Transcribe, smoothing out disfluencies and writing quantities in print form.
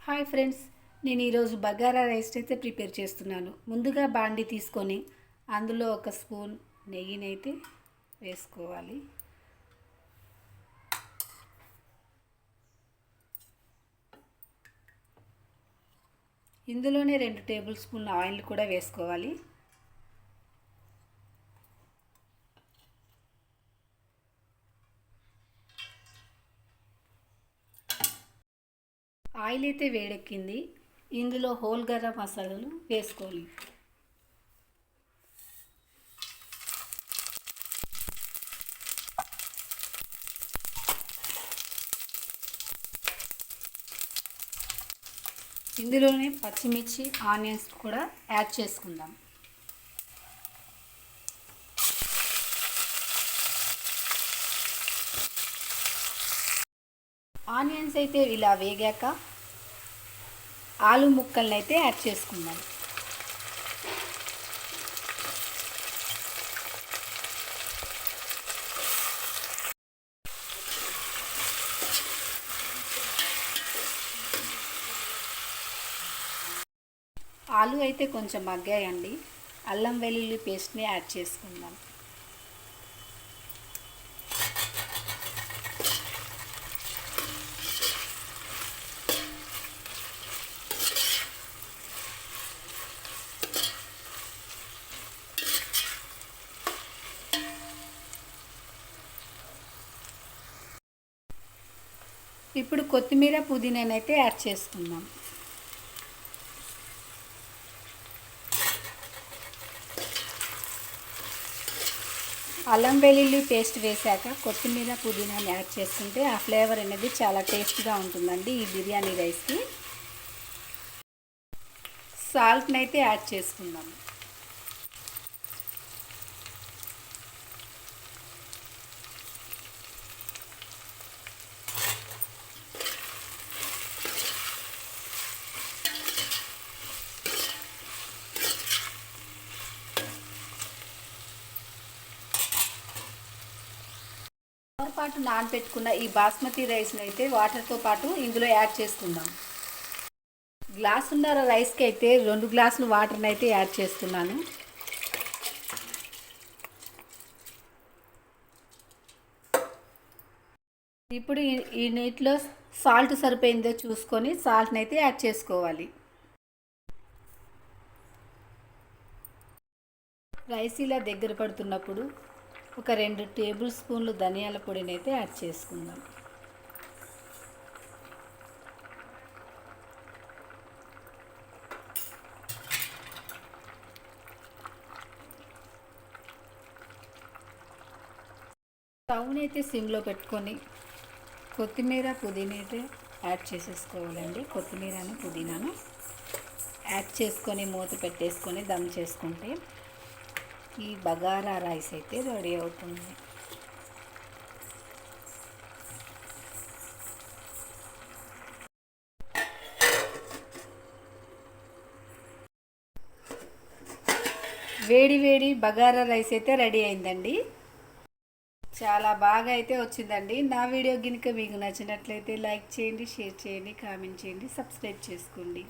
Hi friends, నేను ఈరోజు bagara rice అయితే ప్రిపేర్ చేస్తున్నాను. ముందుగా బాండి తీసుకొని అందులో ఒక స్పూన్ నెయ్యినైతే వేసుకోవాలి. ఇందులోనే 2 టేబుల్ స్పూన్ల ఆయిల్ కూడా వేసుకోవాలి. ఆయిల్ అయితే వేడెక్కింది. ఇందులో హోల్ గరం మసాలాలు వేసుకోవాలి. ఇందులోనే పచ్చిమిర్చి, ఆనియన్స్ కూడా యాడ్ చేసుకుందాం. ఆనియన్స్ అయితే ఇలా వేగాక ఆలు ముక్కల్ని అయితే యాడ్ చేసుకుందాం. ఆలు అయితే కొంచెం మగ్గాయండి. అల్లం వెల్లుల్లి పేస్ట్ని యాడ్ చేసుకుందాం. ఇప్పుడు కొత్తిమీర, పుదీనానైతే యాడ్ చేసుకుందాం. అల్లం వెల్లుల్లి పేస్ట్ వేసాక కొత్తిమీర, పుదీనాని యాడ్ చేసుకుంటే ఆ ఫ్లేవర్ అనేది చాలా టేస్ట్గా ఉంటుందండి ఈ బిర్యానీ రైస్కి. సాల్ట్ని అయితే యాడ్ చేసుకుందాం. పాటు నానబెట్టుకున్న ఈ బాస్మతి రైస్ని అయితే వాటర్తో పాటు ఇందులో యాడ్ చేసుకుందాం. గ్లాసున్నర రైస్కి అయితే 2 గ్లాసులు వాటర్ని అయితే యాడ్ చేస్తున్నాను. ఇప్పుడు ఈ నీటిలో సాల్ట్ సరిపోయిందో చూసుకొని సాల్ట్ని అయితే యాడ్ చేసుకోవాలి. రైస్ ఇలా దగ్గర పడుతున్నప్పుడు ఒక 2 టేబుల్ స్పూన్లు ధనియాల పొడిని అయితే యాడ్ చేసుకుందాం. స్టవ్ని అయితే సిమ్లో పెట్టుకొని కొత్తిమీర, పుదీనా అయితే యాడ్ చేసేసుకోవాలండి. కొత్తిమీరను, పుదీనాను యాడ్ చేసుకొని మూత పెట్టేసుకొని దమ్ చేసుకుంటే ఈ బగారా రైస్ అయితే రెడీ అవుతుంది. వేడి వేడి బగారా రైస్ అయితే రెడీ అయిందండి. చాలా బాగా అయితే వచ్చిందండి. నా వీడియో కనుక మీకు నచ్చినట్లయితే లైక్ చేయండి, షేర్ చేయండి, కామెంట్ చేయండి, సబ్స్క్రైబ్ చేసుకోండి.